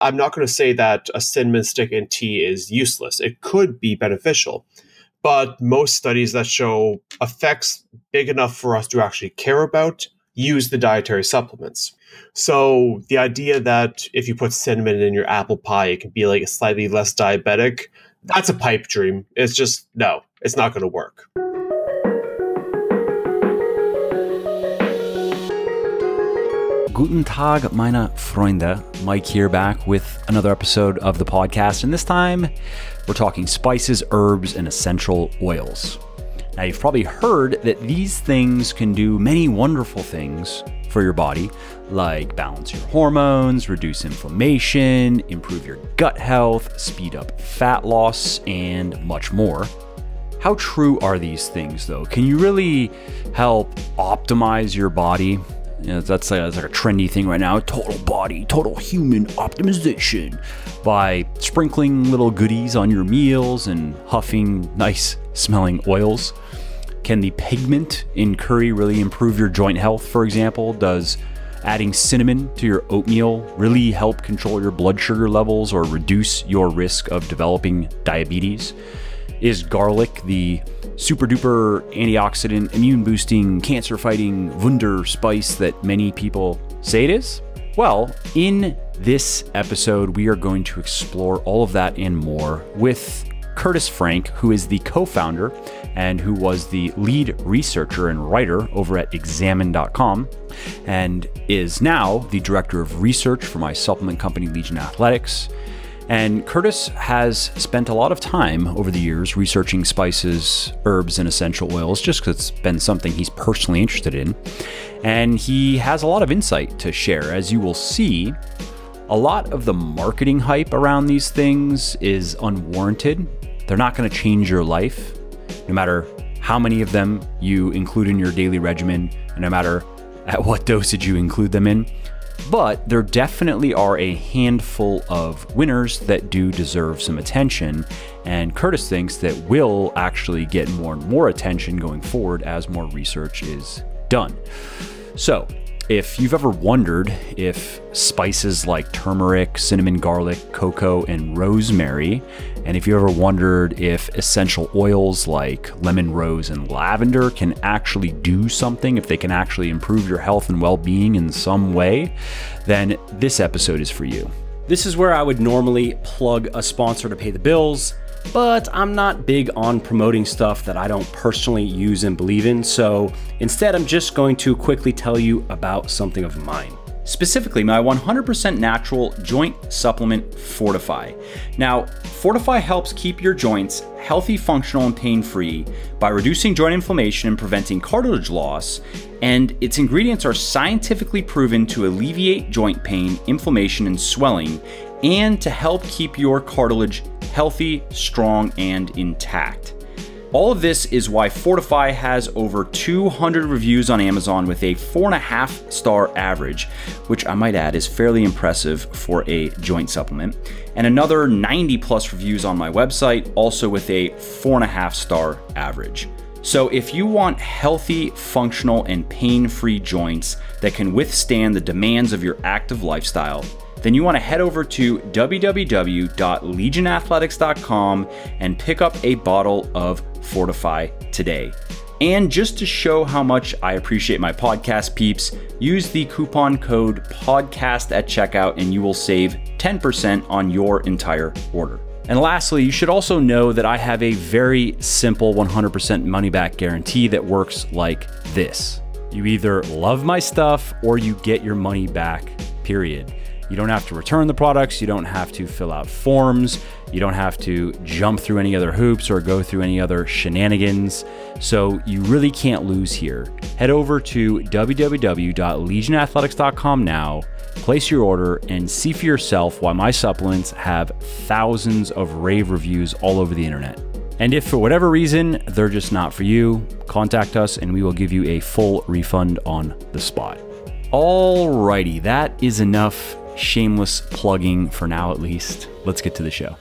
I'm not going to say that a cinnamon stick in tea is useless. It could be beneficial. But most studies that show effects big enough for us to actually care about use the dietary supplements. So the idea that if you put cinnamon in your apple pie, it can be like slightly less diabetic, that's a pipe dream. It's just, no, it's not going to work. Guten Tag, meine Freunde. Mike here, back with another episode of the podcast, and this time we're talking spices, herbs, and essential oils. Now, you've probably heard that these things can do many wonderful things for your body, like balance your hormones, reduce inflammation, improve your gut health, speed up fat loss, and much more. How true are these things, though? Can you really help optimize your body? You know, that's like a trendy thing right now. Total body, total human optimization by sprinkling little goodies on your meals and huffing nice smelling oils. Can the pigment in curry really improve your joint health, for example? Does adding cinnamon to your oatmeal really help control your blood sugar levels or reduce your risk of developing diabetes? Is garlic the super duper antioxidant, immune boosting, cancer fighting wunder-spice that many people say it is? Well, in this episode, we are going to explore all of that and more with Curtis Frank, who is the co-founder and who was the lead researcher and writer over at examine.com and is now the director of research for my supplement company, Legion Athletics. And Curtis has spent a lot of time over the years researching spices, herbs, and essential oils, just because it's been something he's personally interested in. And he has a lot of insight to share. As you will see, a lot of the marketing hype around these things is unwarranted. They're not going to change your life, no matter how many of them you include in your daily regimen, and no matter at what dosage you include them in. But there definitely are a handful of winners that do deserve some attention, and Curtis thinks that will actually get more and more attention going forward as more research is done. So, if you've ever wondered if spices like turmeric, cinnamon, garlic, cocoa, and rosemary, and if you ever wondered if essential oils like lemon, rose, and lavender can actually do something, if they can actually improve your health and well-being in some way, then this episode is for you. This is where I would normally plug a sponsor to pay the bills, but I'm not big on promoting stuff that I don't personally use and believe in, so instead I'm just going to quickly tell you about something of mine. Specifically, my 100% natural joint supplement, Fortify. Now, Fortify helps keep your joints healthy, functional, and pain-free by reducing joint inflammation and preventing cartilage loss, and its ingredients are scientifically proven to alleviate joint pain, inflammation, and swelling, and to help keep your cartilage healthy, strong, and intact. All of this is why Fortify has over 200 reviews on Amazon with a 4.5-star average, which I might add is fairly impressive for a joint supplement, and another 90+ reviews on my website, also with a 4.5-star average. So if you want healthy, functional, and pain-free joints that can withstand the demands of your active lifestyle, then you want to head over to www.legionathletics.com and pick up a bottle of Fortify today. And just to show how much I appreciate my podcast peeps, use the coupon code PODCAST at checkout and you will save 10% on your entire order. And lastly, you should also know that I have a very simple 100% money back guarantee that works like this. You either love my stuff or you get your money back, period. You don't have to return the products, you don't have to fill out forms, you don't have to jump through any other hoops or go through any other shenanigans. So you really can't lose here. Head over to www.legionathletics.com now, place your order, and see for yourself why my supplements have thousands of rave reviews all over the internet. And if for whatever reason they're just not for you, contact us and we will give you a full refund on the spot. Alrighty, that is enough shameless plugging for now at least. Let's get to the show.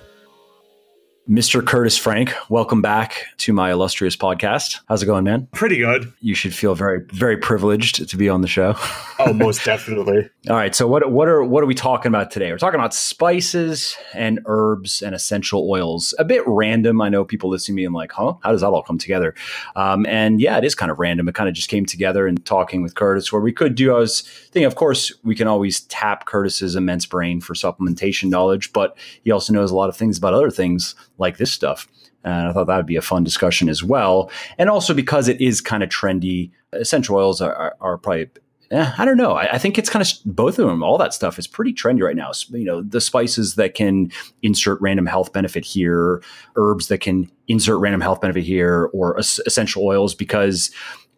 Mr. Curtis Frank, welcome back to my illustrious podcast. How's it going, man? Pretty good. You should feel very, very privileged to be on the show. Oh, most definitely. All right. So what are we talking about today? We're talking about spices and herbs and essential oils. A bit random. I know people listening to me and like, huh? How does that all come together? And yeah, it is kind of random. It kind of just came together and talking with Curtis where we could do, I was thinking, of course, we can always tap Curtis's immense brain for supplementation knowledge, but he also knows a lot of things about other things like this stuff. And I thought that would be a fun discussion as well. And also because it is kind of trendy, essential oils are probably, I don't know. I think it's kind of both of them. All that stuff is pretty trendy right now. You know, the spices that can insert random health benefit here, herbs that can insert random health benefit here, or essential oils because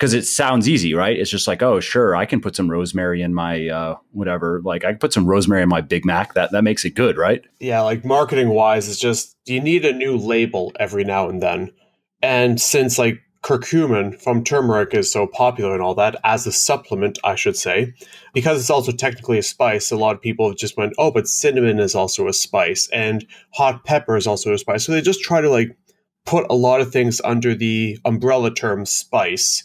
it sounds easy, right? It's just like, oh, sure, I can put some rosemary in my whatever. Like I can put some rosemary in my Big Mac. That makes it good, right? Yeah, like marketing wise, it's just you need a new label every now and then. And since like curcumin from turmeric is so popular and all that, as a supplement, I should say, because it's also technically a spice, a lot of people just went, oh, but cinnamon is also a spice and hot pepper is also a spice. So they just try to like put a lot of things under the umbrella term spice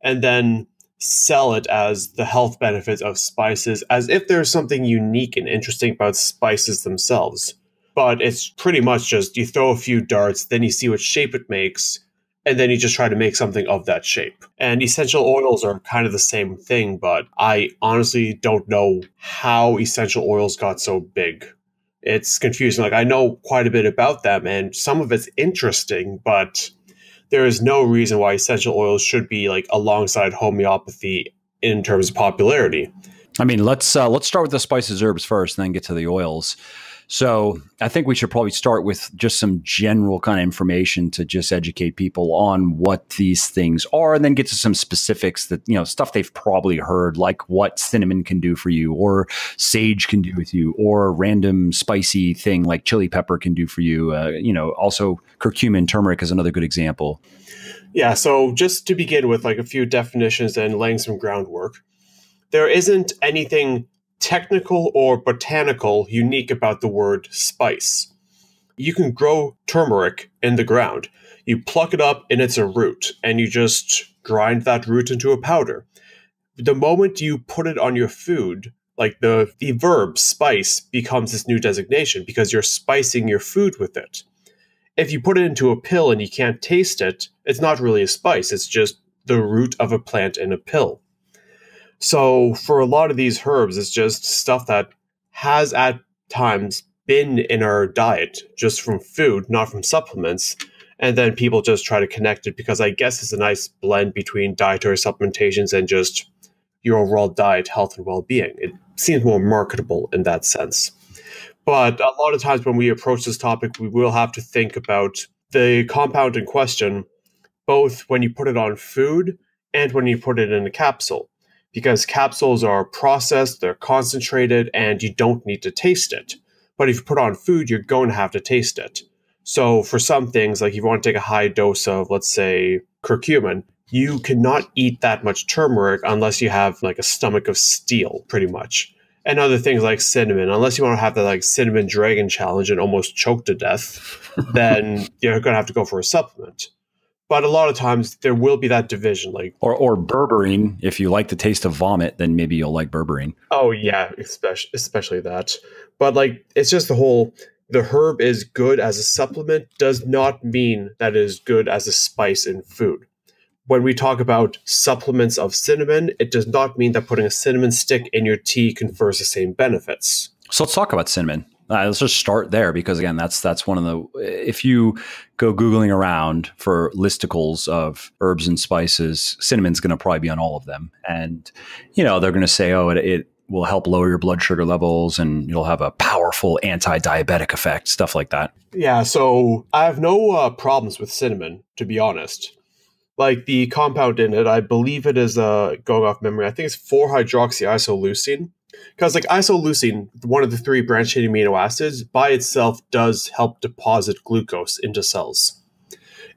and then sell it as the health benefits of spices, as if there's something unique and interesting about spices themselves. But it's pretty much just you throw a few darts, then you see what shape it makes, and then you just try to make something of that shape. And essential oils are kind of the same thing, but I honestly don't know how essential oils got so big. It's confusing. Like I know quite a bit about them, and some of it's interesting, but there is no reason why essential oils should be like alongside homeopathy in terms of popularity. I mean, let's start with the spices, herbs first, and then get to the oils. So I think we should probably start with just some general kind of information to just educate people on what these things are, and then get to some specifics that, you know, stuff they've probably heard, like what cinnamon can do for you, or sage can do with you, or a random spicy thing like chili pepper can do for you. Also curcumin, turmeric is another good example. Yeah. So just to begin with, like a few definitions and laying some groundwork, there isn't anything technical or botanical unique about the word spice. You can grow turmeric in the ground. You pluck it up and it's a root, and you just grind that root into a powder. The moment you put it on your food, like the verb spice becomes this new designation because you're spicing your food with it. If you put it into a pill and you can't taste it, it's not really a spice. It's just the root of a plant in a pill. So for a lot of these herbs, it's just stuff that has at times been in our diet just from food, not from supplements. And then people just try to connect it because I guess it's a nice blend between dietary supplementations and just your overall diet, health, and well-being. It seems more marketable in that sense. But a lot of times when we approach this topic, we will have to think about the compound in question, both when you put it on food and when you put it in a capsule. Because capsules are processed, they're concentrated, and you don't need to taste it. But if you put on food, you're going to have to taste it. So for some things, like if you want to take a high dose of, let's say, curcumin, you cannot eat that much turmeric unless you have like a stomach of steel, pretty much. And other things like cinnamon, unless you want to have the like cinnamon dragon challenge and almost choke to death, then you're going to have to go for a supplement. But a lot of times there will be that division, like or berberine. If you like the taste of vomit, then maybe you'll like berberine. Oh yeah, especially that. But like it's just the herb is good as a supplement does not mean that it is good as a spice in food. When we talk about supplements of cinnamon, it does not mean that putting a cinnamon stick in your tea confers the same benefits. So let's talk about cinnamon. Let's just start there because, again, that's one of the, if you go Googling around for listicles of herbs and spices, cinnamon's going to probably be on all of them. And, they're going to say, oh, it will help lower your blood sugar levels and you'll have a powerful anti-diabetic effect, stuff like that. Yeah, so I have no problems with cinnamon, to be honest. Like the compound in it, I believe it is, going off memory, I think it's 4-hydroxyisoleucine. Because like isoleucine, one of the 3 branched-chain amino acids, by itself does help deposit glucose into cells.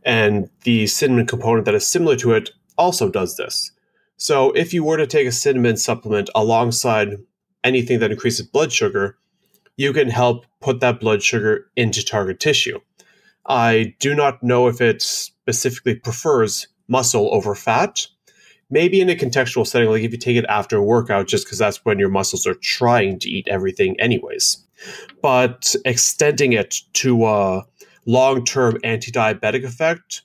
And the cinnamon component that is similar to it also does this. So if you were to take a cinnamon supplement alongside anything that increases blood sugar, you can help put that blood sugar into target tissue. I do not know if it specifically prefers muscle over fat. Maybe in a contextual setting, like if you take it after a workout, just because that's when your muscles are trying to eat everything anyways. But extending it to a long-term anti-diabetic effect,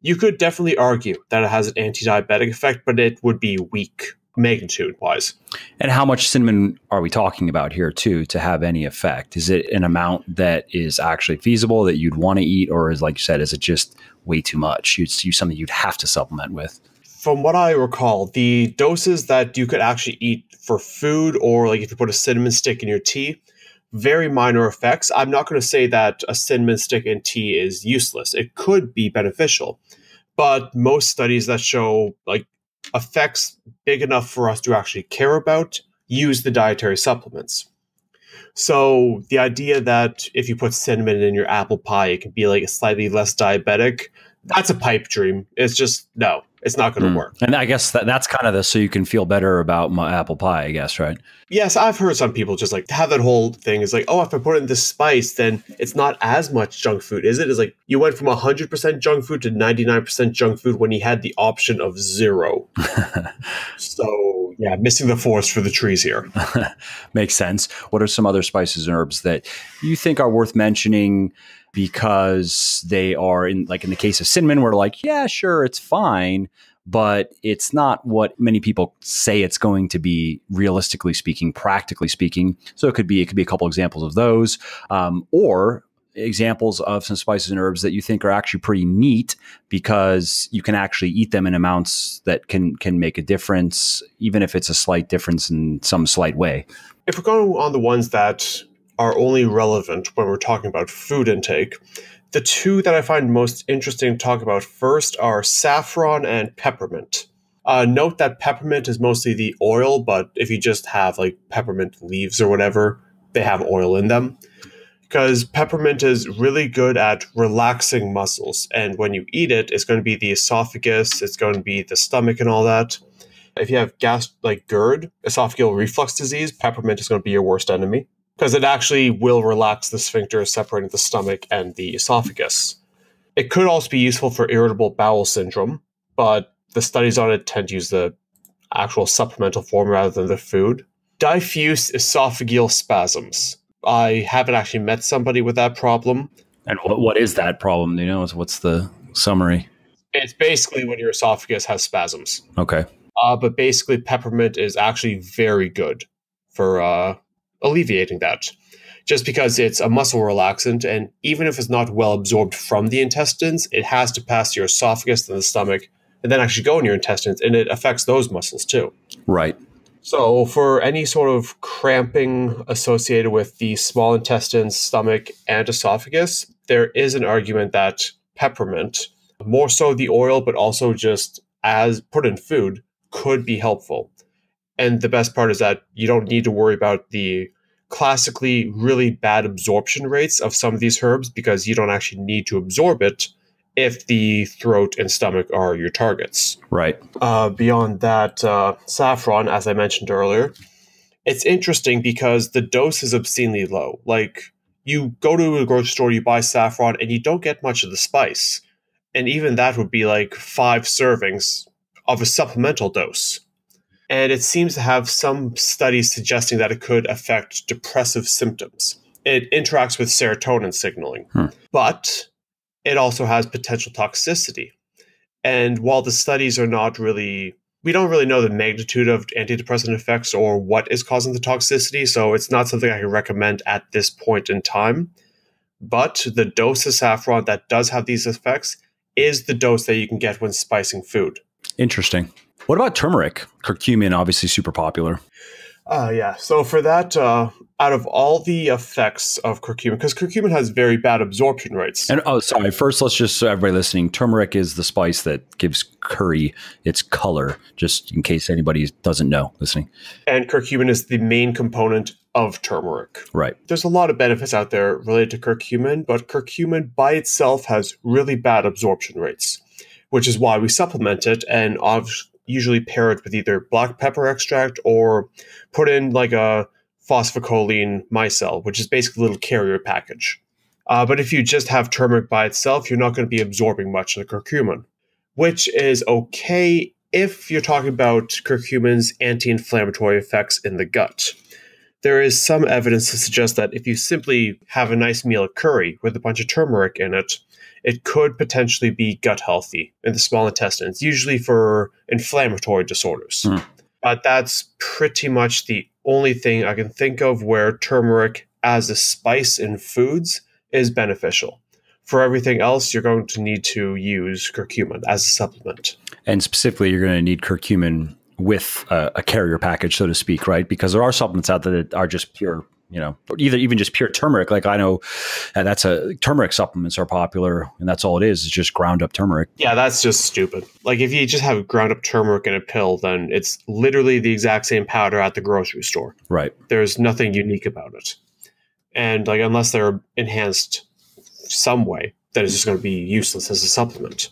you could definitely argue that it has an anti-diabetic effect, but it would be weak magnitude-wise. And how much cinnamon are we talking about here, too, to have any effect? Is it an amount that is actually feasible that you'd want to eat, or is, like you said, is it just way too much? It's something you'd have to supplement with? From what I recall, the doses that you could actually eat for food, or like if you put a cinnamon stick in your tea, very minor effects. I'm not going to say that a cinnamon stick in tea is useless. It could be beneficial, but most studies that show like effects big enough for us to actually care about use the dietary supplements. So the idea that if you put cinnamon in your apple pie, it can be like slightly less diabetic, that's a pipe dream. It's just, no, it's not going to work. And I guess that's kind of the so you can feel better about my apple pie, I guess, right? Yes, I've heard some people just like have that whole thing is like, oh, if I put in this spice, then it's not as much junk food, is it? It's like you went from 100% junk food to 99% junk food when you had the option of 0. So yeah, missing the forest for the trees here. Makes sense. What are some other spices and herbs that you think are worth mentioning because they are in the case of cinnamon, we're like, yeah, sure, it's fine, but it's not what many people say it's going to be, realistically speaking, practically speaking. So it could be a couple examples of those, or examples of some spices and herbs that you think are actually pretty neat because you can actually eat them in amounts that can make a difference, even if it's a slight difference in some slight way. If we're going on the ones that are only relevant when we're talking about food intake, the two that I find most interesting to talk about first are saffron and peppermint. Note that peppermint is mostly the oil, but if you just have like peppermint leaves or whatever, they have oil in them. Because peppermint is really good at relaxing muscles, and when you eat it, it's going to be the esophagus, it's going to be the stomach and all that. If you have GERD, esophageal reflux disease, peppermint is going to be your worst enemy, because it actually will relax the sphincter separating the stomach and the esophagus. It could also be useful for irritable bowel syndrome, but the studies on it tend to use the actual supplemental form rather than the food. Diffuse esophageal spasms. I haven't actually met somebody with that problem. And what is that problem? Do you know? What's the summary? It's basically when your esophagus has spasms. Okay. But basically, peppermint is actually very good for alleviating that, just because it's a muscle relaxant, and even if it's not well absorbed from the intestines, it has to pass your esophagus and the stomach and then actually go in your intestines, and it affects those muscles too. Right. So for any sort of cramping associated with the small intestines, stomach, and esophagus, there is an argument that peppermint, more so the oil, but also just as put in food, could be helpful. And the best part is that you don't need to worry about the classically really bad absorption rates of some of these herbs, because you don't actually need to absorb it if the throat and stomach are your targets. Right. Beyond that, saffron, as I mentioned earlier, it's interesting because the dose is obscenely low. Like, you go to a grocery store, you buy saffron, and you don't get much of the spice. And even that would be like 5 servings of a supplemental dose. And it seems to have some studies suggesting that it could affect depressive symptoms. It interacts with serotonin signaling, but it also has potential toxicity. And while the studies are not really, we don't really know the magnitude of antidepressant effects or what is causing the toxicity, so it's not something I can recommend at this point in time. But the dose of saffron that does have these effects is the dose that you can get when spicing food. Interesting. What about turmeric? Curcumin, obviously super popular. Yeah. So for that, out of all the effects of curcumin, because curcumin has very bad absorption rates. And first let's just, so everybody listening, turmeric is the spice that gives curry its color, just in case anybody doesn't know listening. And curcumin is the main component of turmeric. Right. There's a lot of benefits out there related to curcumin, but curcumin by itself has really bad absorption rates, which is why we supplement it and usually pair it with either black pepper extract or put in like a phosphocholine micelle, which is basically a little carrier package. But if you just have turmeric by itself, you're not going to be absorbing much of the curcumin, which is okay if you're talking about curcumin's anti-inflammatory effects in the gut. There is some evidence to suggest that if you simply have a nice meal of curry with a bunch of turmeric in it, it could potentially be gut healthy in the small intestines, usually for inflammatory disorders. But that's pretty much the only thing I can think of where turmeric as a spice in foods is beneficial. For everything else, you're going to need to use curcumin as a supplement. And specifically, you're going to need curcumin with a carrier package, so to speak, right? Because there are supplements out there that are just pure, even just pure turmeric. Like I know turmeric supplements are popular, and that's all it is just ground up turmeric. Yeah, that's just stupid. Like if you just have ground up turmeric in a pill, then it's literally the exact same powder at the grocery store. Right. There's nothing unique about it. And like unless they're enhanced some way, then it's just going to be useless as a supplement.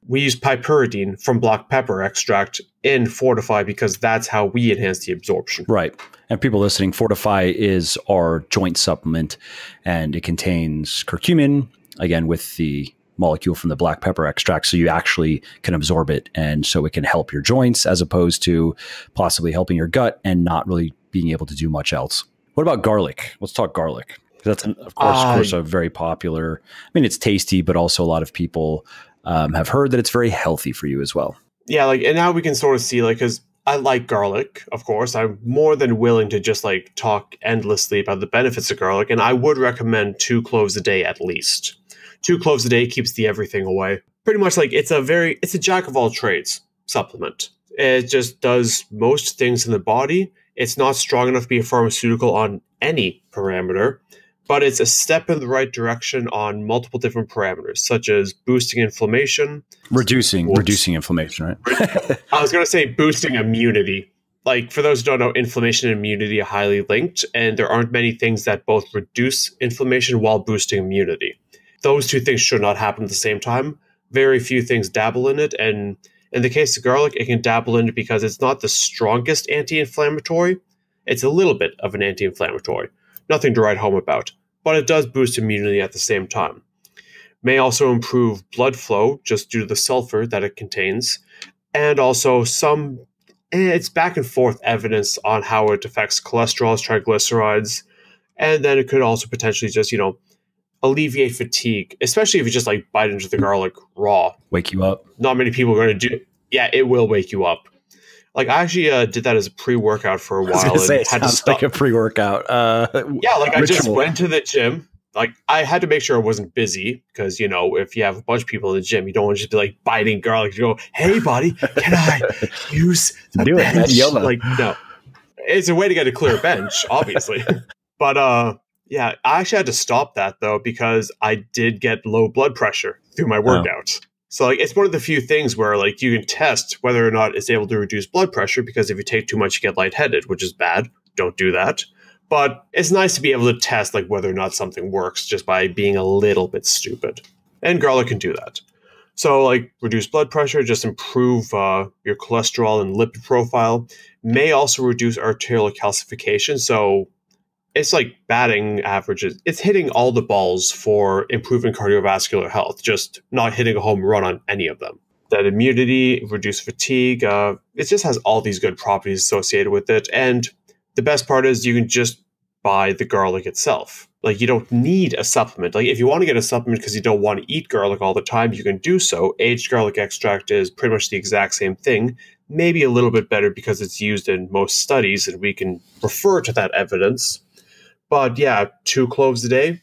We use piperidine from black pepper extract in Fortify because that's how we enhance the absorption. Right. And people listening, Fortify is our joint supplement, and it contains curcumin, again, with the molecule from the black pepper extract, so you actually can absorb it, and so it can help your joints as opposed to possibly helping your gut and not really being able to do much else. What about garlic? Let's talk garlic. That's, of course, a very popular, I mean, it's tasty, but also a lot of people have heard that it's very healthy for you as well. Yeah, like, and now we can sort of see, like, because I like garlic, of course. I'm more than willing to just, like, talk endlessly about the benefits of garlic, and I would recommend 2 cloves a day at least. 2 cloves a day keeps the everything away. Pretty much, like, it's a jack-of-all-trades supplement. It just does most things in the body. It's not strong enough to be a pharmaceutical on any parameter, but it's a step in the right direction on multiple different parameters, such as boosting inflammation. Reducing inflammation, right? I was going to say boosting immunity. Like, for those who don't know, inflammation and immunity are highly linked, and there aren't many things that both reduce inflammation while boosting immunity. Those two things should not happen at the same time. Very few things dabble in it, and in the case of garlic, it can dabble in it because it's not the strongest anti-inflammatory. It's a little bit of an anti-inflammatory. Nothing to write home about, but it does boost immunity at the same time. May also improve blood flow just due to the sulfur that it contains, and also it's back and forth evidence on how it affects cholesterol, triglycerides, and then it could also potentially just, alleviate fatigue, especially if you just like bite into the garlic raw. Wake you up. Not many people are going to do it. Yeah, it will wake you up. Like I actually did that as a pre-workout for a while. I was and had to stop. Like a pre-workout. Yeah, like I just went to the gym. Like I had to make sure I wasn't busy because, if you have a bunch of people in the gym, you don't want to just be like biting garlic. You go, hey, buddy, can I use the bench? Like, no. It's a way to get a clear bench, obviously. But yeah, I actually had to stop that, though, because I did get low blood pressure through my workouts. Oh. So like, it's one of the few things where like you can test whether or not it's able to reduce blood pressure, because if you take too much, you get lightheaded, which is bad. Don't do that. But it's nice to be able to test like whether or not something works just by being a little bit stupid. And garlic can do that. So like reduce blood pressure, just improve your cholesterol and lipid profile. May also reduce arterial calcification. So it's like batting averages. It's hitting all the balls for improving cardiovascular health, just not hitting a home run on any of them. That immunity, reduce fatigue. It just has all these good properties associated with it. And the best part is you can just buy the garlic itself. Like you don't need a supplement. Like if you want to get a supplement because you don't want to eat garlic all the time, you can do so. Aged garlic extract is pretty much the exact same thing. Maybe a little bit better because it's used in most studies and we can refer to that evidence. But yeah, 2 cloves a day,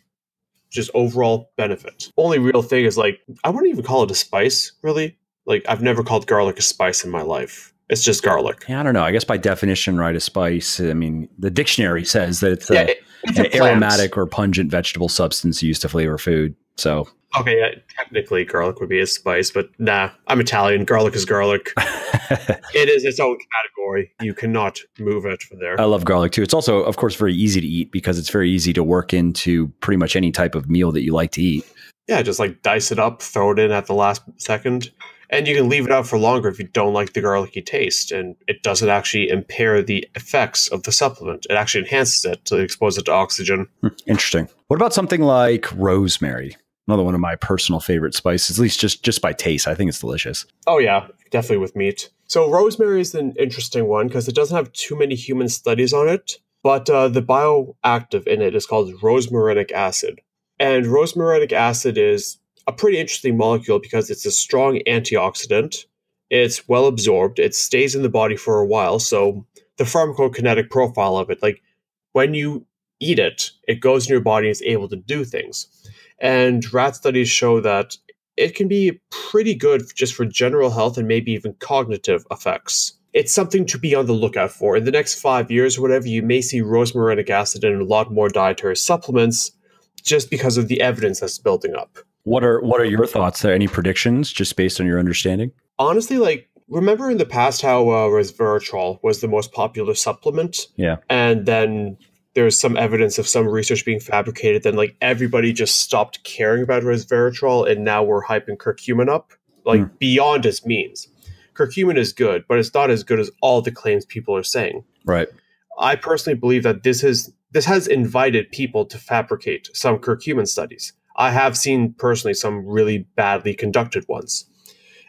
just overall benefit. Only real thing is like, I wouldn't even call it a spice, really. Like I've never called garlic a spice in my life. It's just garlic. Yeah, I don't know. I guess by definition, right, a spice, I mean, the dictionary says that it's an aromatic or pungent vegetable substance used to flavor food. So okay, yeah, technically garlic would be a spice, but nah, I'm Italian. Garlic is garlic. It is its own category. You cannot move it from there. I love garlic too. It's also, of course, very easy to eat because it's very easy to work into pretty much any type of meal that you like to eat. Yeah, just like dice it up, throw it in at the last second. And you can leave it out for longer if you don't like the garlicky taste, and it doesn't actually impair the effects of the supplement. It actually enhances it to expose it to oxygen. Interesting. What about something like rosemary? Another one of my personal favorite spices, at least just by taste. I think it's delicious. Oh yeah, definitely with meat. So rosemary is an interesting one because it doesn't have too many human studies on it, but the bioactive in it is called rosmarinic acid. And rosmarinic acid is a pretty interesting molecule because it's a strong antioxidant. It's well absorbed. It stays in the body for a while. So the pharmacokinetic profile of it, like when you eat it, it goes in your body and is able to do things. And rat studies show that it can be pretty good just for general health and maybe even cognitive effects. It's something to be on the lookout for. In the next 5 years or whatever, you may see rosmarinic acid in a lot more dietary supplements just because of the evidence that's building up. What are your thoughts there? Any predictions just based on your understanding? Honestly, like, remember in the past how resveratrol was the most popular supplement? Yeah. And then there's some evidence of some research being fabricated. Then, like, everybody just stopped caring about resveratrol, and now we're hyping curcumin up, like, beyond its means. Curcumin is good, but it's not as good as all the claims people are saying. Right. I personally believe that this has invited people to fabricate some curcumin studies. I have seen personally some really badly conducted ones.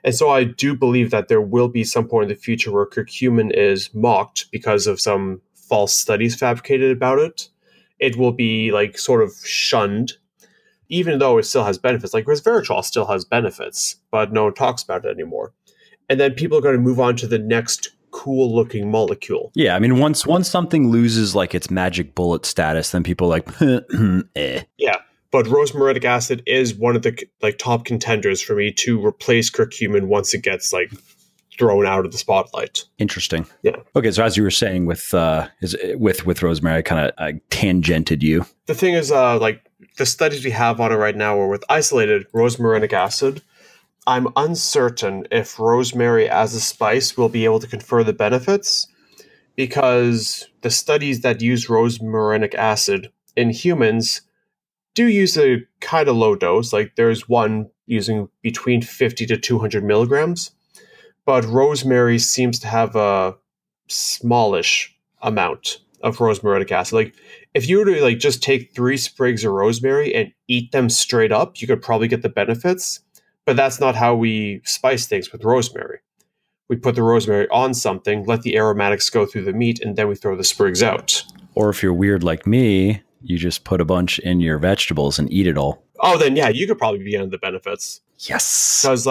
And so I do believe that there will be some point in the future where curcumin is mocked because of some false studies fabricated about it. It will be like sort of shunned, even though it still has benefits. Like resveratrol still has benefits, but no one talks about it anymore. And then people are going to move on to the next cool looking molecule. Yeah, I mean, once something loses like its magic bullet status, then people are like, eh. Yeah. But rosmarinic acid is one of the like top contenders for me to replace curcumin once it gets like thrown out of the spotlight. Interesting. Yeah. Okay, so as you were saying with rosemary, I kind of tangented you. The thing is, like the studies we have on it right now are with isolated rosmarinic acid. I'm uncertain if rosemary as a spice will be able to confer the benefits because the studies that use rosmarinic acid in humans do use a kind of low dose. Like there's one using between 50 to 200 milligrams, but rosemary seems to have a smallish amount of rosmarinic acid. Like if you were to like just take 3 sprigs of rosemary and eat them straight up, you could probably get the benefits, but that's not how we spice things with rosemary. We put the rosemary on something, let the aromatics go through the meat, and then we throw the sprigs out. Or if you're weird like me, you just put a bunch in your vegetables and eat it all. Oh, then yeah, you could probably be on the benefits. Yes. Because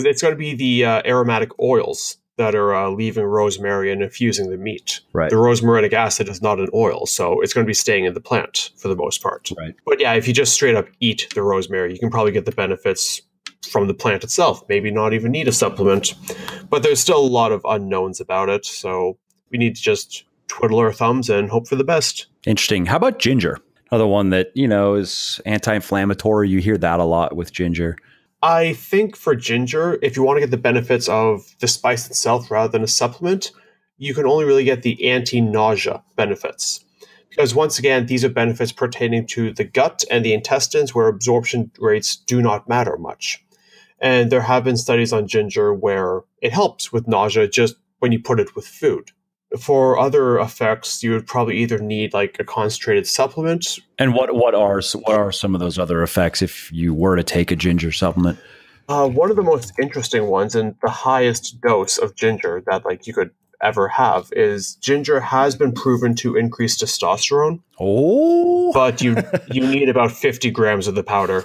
it's going to be the aromatic oils that are leaving rosemary and infusing the meat. Right. The rosmarinic acid is not an oil, so it's going to be staying in the plant for the most part. Right. But yeah, if you just straight up eat the rosemary, you can probably get the benefits from the plant itself. Maybe not even need a supplement. But there's still a lot of unknowns about it, so we need to just twiddle our thumbs and hope for the best. Interesting. How about ginger? Another one that, is anti-inflammatory. You hear that a lot with ginger. I think for ginger, if you want to get the benefits of the spice itself rather than a supplement, you can only really get the anti-nausea benefits. Because once again, these are benefits pertaining to the gut and the intestines where absorption rates do not matter much. And there have been studies on ginger where it helps with nausea just when you put it with food. For other effects, you would probably either need like a concentrated supplement. And what are some of those other effects if you were to take a ginger supplement? One of the most interesting ones and the highest dose of ginger that like you could ever have is ginger has been proven to increase testosterone. Oh, but you need about 50 grams of the powder.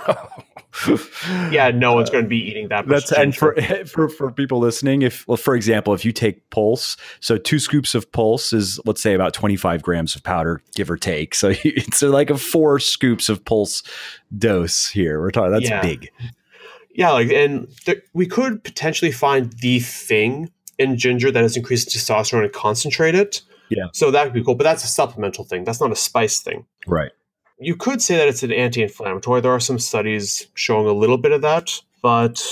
Yeah, no one's going to be eating that much. And for people listening, for example, if you take Pulse, so 2 scoops of Pulse is, let's say, about 25 grams of powder, give or take. So it's like a 4 scoops of Pulse dose here. We're talking, that's big. Yeah, we could potentially find the thing in ginger that has increased testosterone and concentrate it. Yeah. So that would be cool, but that's a supplemental thing. That's not a spice thing. Right. You could say that it's an anti-inflammatory. There are some studies showing a little bit of that, but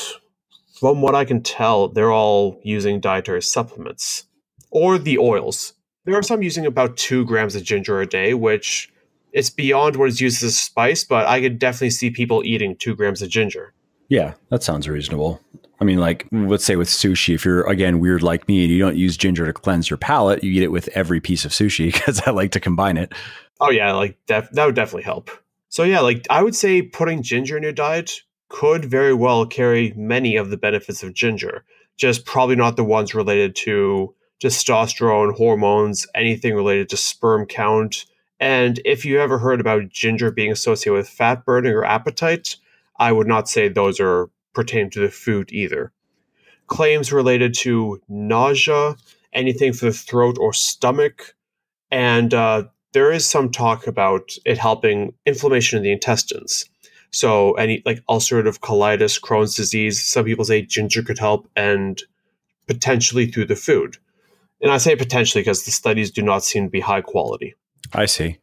from what I can tell, they're all using dietary supplements or the oils. There are some using about 2 grams of ginger a day, which it's beyond what is used as a spice, but I could definitely see people eating 2 grams of ginger. Yeah, that sounds reasonable. I mean, like, let's say with sushi, if you're, again, weird like me and you don't use ginger to cleanse your palate, you eat it with every piece of sushi because I like to combine it. Oh yeah, like that would definitely help. So yeah, like I would say putting ginger in your diet could very well carry many of the benefits of ginger, just probably not the ones related to testosterone, hormones, anything related to sperm count. And if you ever heard about ginger being associated with fat burning or appetite, I would not say those are pertaining to the food either. Claims related to nausea, anything for the throat or stomach, and there is some talk about it helping inflammation in the intestines. So any like ulcerative colitis, Crohn's disease, some people say ginger could help, and potentially through the food. And I say potentially because the studies do not seem to be high quality. I see.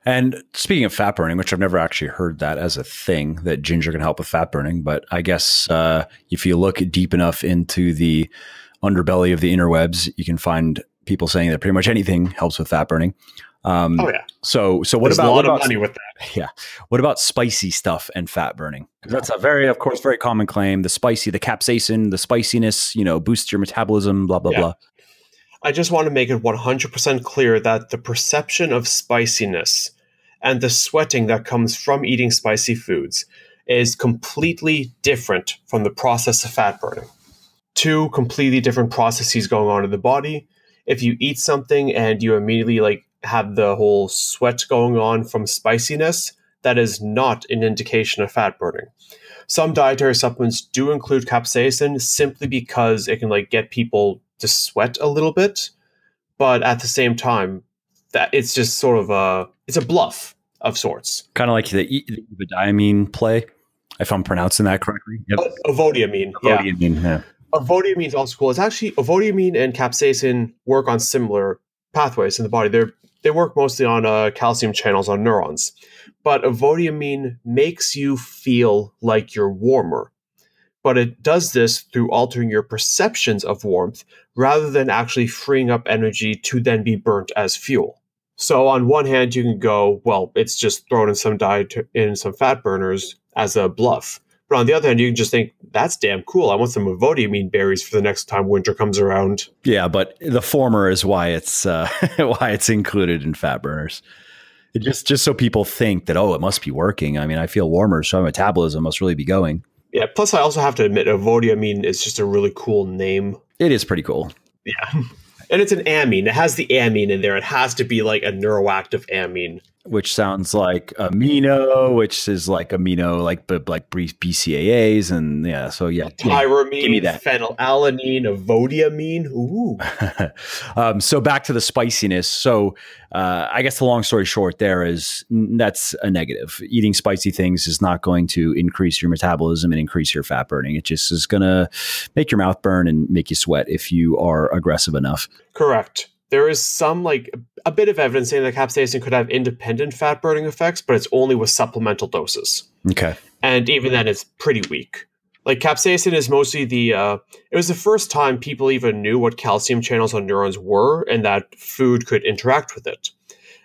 And speaking of fat burning, which I've never actually heard that as a thing, that ginger can help with fat burning, but I guess if you look deep enough into the underbelly of the interwebs, you can find people saying that pretty much anything helps with fat burning. Oh yeah. So what There's about a lot of money with that? Yeah. What about spicy stuff and fat burning? That's a very, of course, very common claim. The spicy, the capsaicin, the spiciness, boosts your metabolism, blah, blah, blah. I just want to make it 100% clear that the perception of spiciness and the sweating that comes from eating spicy foods is completely different from the process of fat burning. Two completely different processes going on in the body. If you eat something and you immediately have the whole sweat going on from spiciness, that is not an indication of fat burning. Some dietary supplements do include capsaicin simply because it can get people to sweat a little bit, but at the same time, that it's just sort of it's a bluff of sorts. Kind of like the diamine play, if I'm pronouncing that correctly. Yep. Avodiamine. Avodiamine, yeah. Avodiamine is also cool. It's actually avodiamine and capsaicin work on similar pathways in the body. They work mostly on calcium channels on neurons, but avodiamine makes you feel like you're warmer. But it does this through altering your perceptions of warmth rather than actually freeing up energy to then be burnt as fuel. So on one hand, you can go, well, it's just thrown in some diet in some fat burners as a bluff. But on the other hand, you can just think, that's damn cool. I want some avodiamine berries for the next time winter comes around. Yeah, but the former is why it's why it's included in fat burners. It just so people think that, oh, it must be working. I mean, I feel warmer, so my metabolism must really be going. Yeah, plus I also have to admit, avodiamine is just a really cool name. It is pretty cool. Yeah. And it's an amine. It has the amine in there. It has to be like a neuroactive amine. Which sounds like amino, which is like amino, like BCAAs, and yeah, so yeah. Tyramine, give me that. Phenylalanine, avodiamine. Ooh. So back to the spiciness. So I guess the long story short there is that's a negative. Eating spicy things is not going to increase your metabolism and increase your fat burning. It just is going to make your mouth burn and make you sweat if you are aggressive enough. Correct. There is some a bit of evidence saying that capsaicin could have independent fat burning effects, but it's only with supplemental doses. Okay. And even then, it's pretty weak. Capsaicin is mostly it was the first time people even knew what calcium channels on neurons were and that food could interact with it.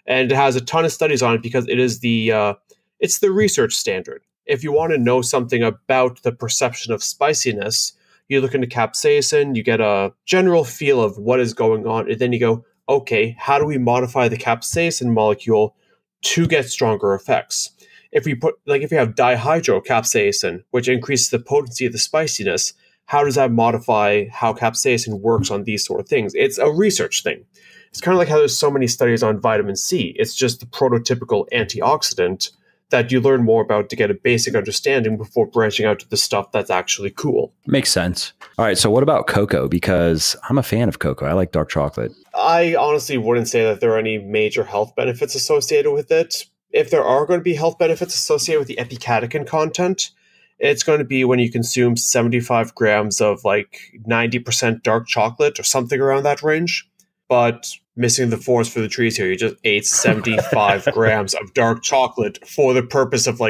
And it has a ton of studies on it because it is it's the research standard. If you want to know something about the perception of spiciness, you look into capsaicin, you get a general feel of what is going on, and then you go, okay, how do we modify the capsaicin molecule to get stronger effects? If you have dihydrocapsaicin, which increases the potency of the spiciness, how does that modify how capsaicin works on these sort of things? It's a research thing. It's kind of like how there's so many studies on vitamin C. It's just the prototypical antioxidant that you learn more about to get a basic understanding before branching out to the stuff that's actually cool. Makes sense. All right, so what about cocoa? Because I'm a fan of cocoa. I like dark chocolate. I honestly wouldn't say that there are any major health benefits associated with it. If there are going to be health benefits associated with the epicatechin content, it's going to be when you consume 75 grams of 90% dark chocolate or something around that range. But missing the forest for the trees here, you just ate 75 grams of dark chocolate for the purpose of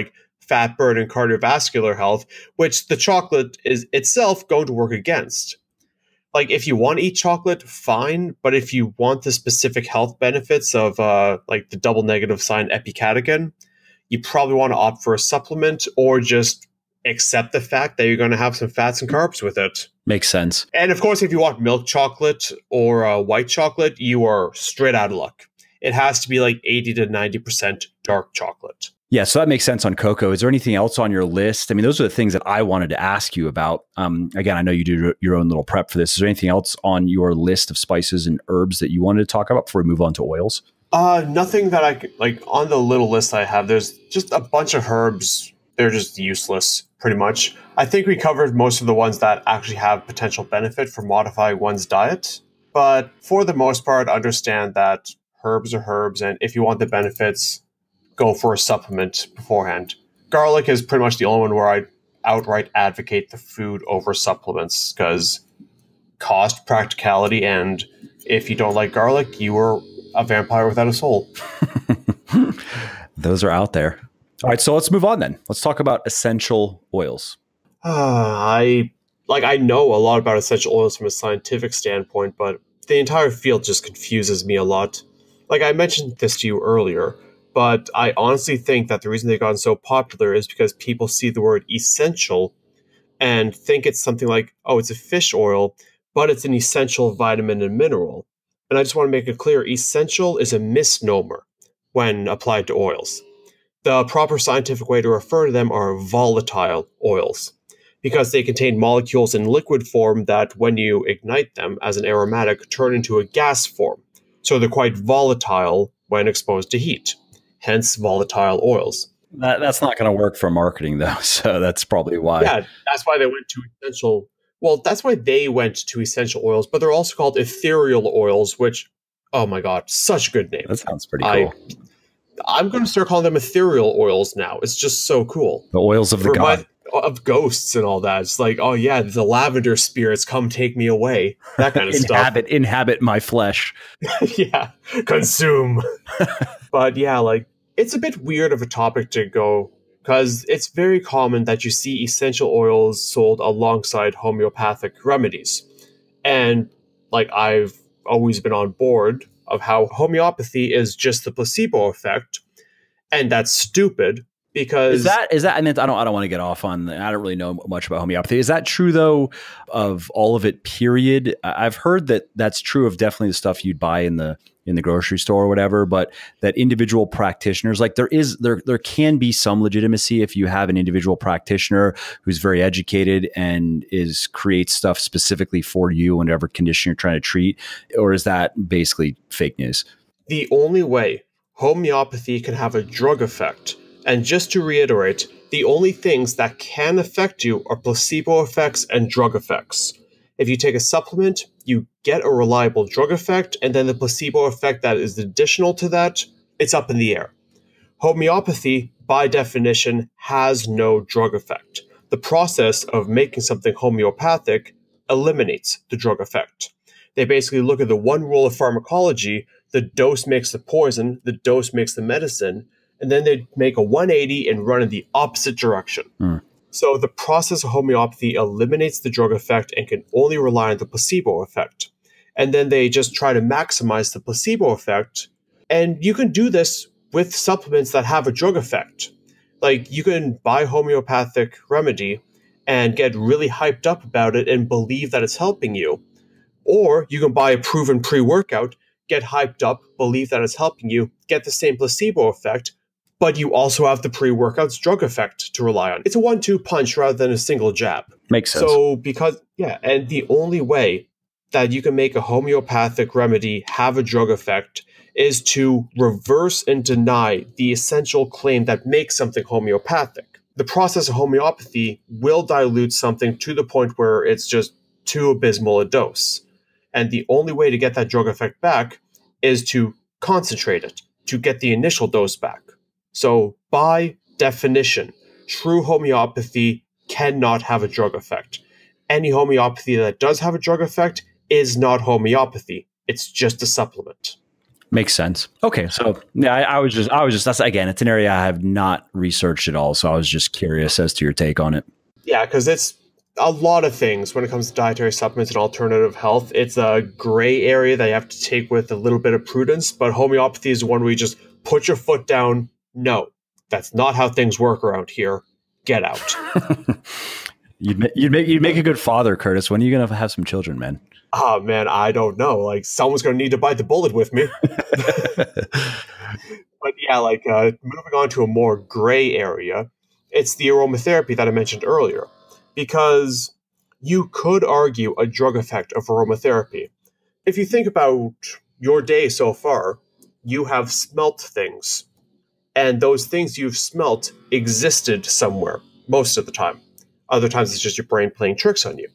fat burn and cardiovascular health, which the chocolate is itself going to work against. If you want to eat chocolate, fine. But if you want the specific health benefits of the double negative sign epicatechin, you probably want to opt for a supplement or just accept the fact that you're going to have some fats and carbs with it. Makes sense. And of course, if you want milk chocolate or white chocolate, you are straight out of luck. It has to be like 80 to 90% dark chocolate. Yeah, so that makes sense on cocoa. Is there anything else on your list? I mean, those are the things that I wanted to ask you about. Again, I know you do your own little prep for this. Is there anything else on your list of spices and herbs that you wanted to talk about before we move on to oils? Nothing that I could, like on the little list I have. There's just a bunch of herbs. They're just useless, pretty much. I think we covered most of the ones that actually have potential benefit for modifying one's diet. But for the most part, understand that herbs are herbs, and if you want the benefits, go for a supplement beforehand. Garlic is pretty much the only one where I outright advocate the food over supplements because cost, practicality, and if you don't like garlic, you are a vampire without a soul. Those are out there. All right, so let's move on then. Let's talk about essential oils. I know a lot about essential oils from a scientific standpoint, but the entire field just confuses me a lot. Like I mentioned this to you earlier, but I honestly think that the reason they've gotten so popular is because people see the word essential and think it's something like, oh, it's a fish oil, but it's an essential vitamin and mineral. And I just want to make it clear, essential is a misnomer when applied to oils. The proper scientific way to refer to them are volatile oils, because they contain molecules in liquid form that, when you ignite them as an aromatic, turn into a gas form. So they're quite volatile when exposed to heat. Hence, volatile oils. That's not going to work for marketing, though. So that's probably why. Yeah, that's why they went to essential. Well, that's why they went to essential oils, but they're also called ethereal oils, which, oh my God, such a good name. That sounds pretty cool. I'm going to start calling them ethereal oils now. It's just so cool. The oils of the god. Of ghosts and all that. It's like, oh yeah, the lavender spirits come take me away. That kind of stuff. Inhabit my flesh. Yeah, consume. But yeah, like, it's a bit weird of a topic to go, because it's very common that you see essential oils sold alongside homeopathic remedies. And like, I've always been on board of how homeopathy is just the placebo effect, and that's stupid. Because is that I mean, I don't want to get off on I don't really know much about homeopathy. Is that true though of all of it, period? I've heard that that's true of definitely the stuff you'd buy in the grocery store or whatever, but that individual practitioners, like there can be some legitimacy if you have an individual practitioner who's very educated and creates stuff specifically for you, whatever condition you're trying to treat, or is that basically fake news? The only way homeopathy can have a drug effect, and just to reiterate, the only things that can affect you are placebo effects and drug effects. If you take a supplement, you get a reliable drug effect, and then the placebo effect that is additional to that, it's up in the air. Homeopathy, by definition, has no drug effect. The process of making something homeopathic eliminates the drug effect. They basically look at the one rule of pharmacology: the dose makes the poison, the dose makes the medicine, and then they make a 180 and run in the opposite direction. So the process of homeopathy eliminates the drug effect and can only rely on the placebo effect. And then they just try to maximize the placebo effect. And you can do this with supplements that have a drug effect. Like, you can buy homeopathic remedy and get really hyped up about it and believe that it's helping you. Or you can buy a proven pre-workout, get hyped up, believe that it's helping you, get the same placebo effect, but you also have the pre-workout's drug effect to rely on. It's a 1-2 punch rather than a single jab. Makes sense. So and the only way that you can make a homeopathic remedy have a drug effect is to reverse and deny the essential claim that makes something homeopathic. The process of homeopathy will dilute something to the point where it's just too abysmal a dose. And the only way to get that drug effect back is to concentrate it, to get the initial dose back. So, by definition, true homeopathy cannot have a drug effect. Any homeopathy that does have a drug effect is not homeopathy. It's just a supplement. Makes sense. Okay, so yeah, I was just that's, again, it's an area I have not researched at all, so I was just curious as to your take on it. Yeah, because it's a lot of things when it comes to dietary supplements and alternative health. It's a gray area that you have to take with a little bit of prudence, but homeopathy is one where you just put your foot down. No, that's not how things work around here. get out. You'd make a good father, Curtis. When are you gonna have some children, man? Oh man, I don't know. Like someone's going to need to bite the bullet with me. But yeah, like moving on to a more gray area, it's the aromatherapy that I mentioned earlier, because you could argue a drug effect of aromatherapy. If you think about your day so far, you have smelt things, and those things you've smelt existed somewhere most of the time. Other times it's just your brain playing tricks on you.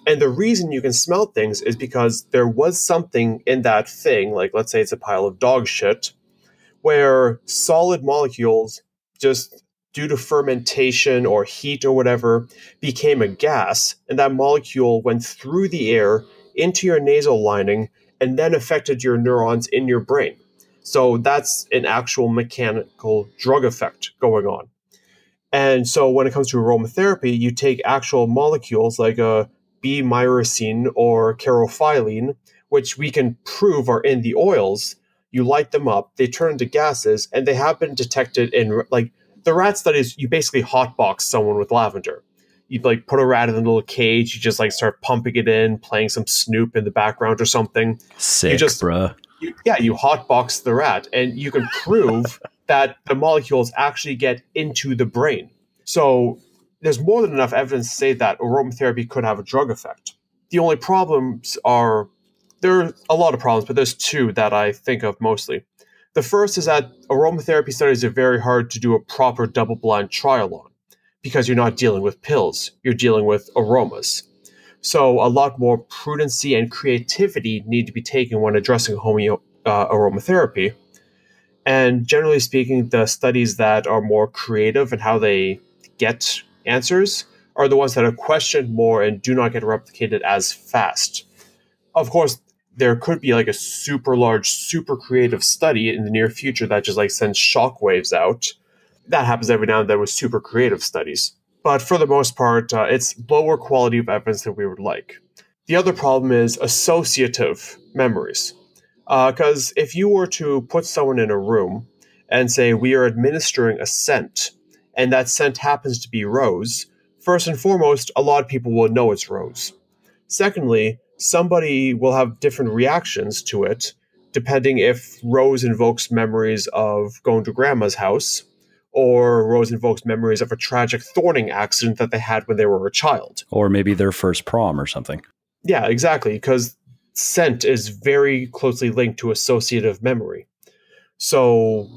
And the reason you can smell things is because there was something in that thing, like let's say it's a pile of dog shit, where solid molecules, just due to fermentation or heat or whatever, became a gas, and that molecule went through the air into your nasal lining and then affected your neurons in your brain. So that's an actual mechanical drug effect going on. And so when it comes to aromatherapy, you take actual molecules like a B-myrcene or carophyllene, which we can prove are in the oils. You light them up, they turn into gases, and they have been detected in, like, the rat studies, you basically hotbox someone with lavender. You like put a rat in a little cage, you just like start pumping it in, playing some Snoop in the background or something. Sick, bruh. You hotbox the rat, and you can prove that the molecules actually get into the brain. So there's more than enough evidence to say that aromatherapy could have a drug effect. The only problems are, there are a lot of problems, but there's two that I think of mostly. The first is that aromatherapy studies are very hard to do a proper double-blind trial on, because you're not dealing with pills, you're dealing with aromas. So a lot more prudency and creativity need to be taken when addressing aromatherapy. And generally speaking, the studies that are more creative in how they get answers are the ones that are questioned more and do not get replicated as fast. Of course, there could be like a super large, super creative study in the near future that just like sends shockwaves out. That happens every now and then with super creative studies. But for the most part, it's lower quality of evidence than we would like. The other problem is associative memories. Because if you were to put someone in a room and say, we are administering a scent, and that scent happens to be rose, first and foremost, a lot of people will know it's rose. Secondly, somebody will have different reactions to it, depending if rose invokes memories of going to grandma's house, or rose invokes memories of a tragic thorning accident that they had when they were a child. Or maybe their first prom or something. Yeah, exactly, because scent is very closely linked to associative memory. So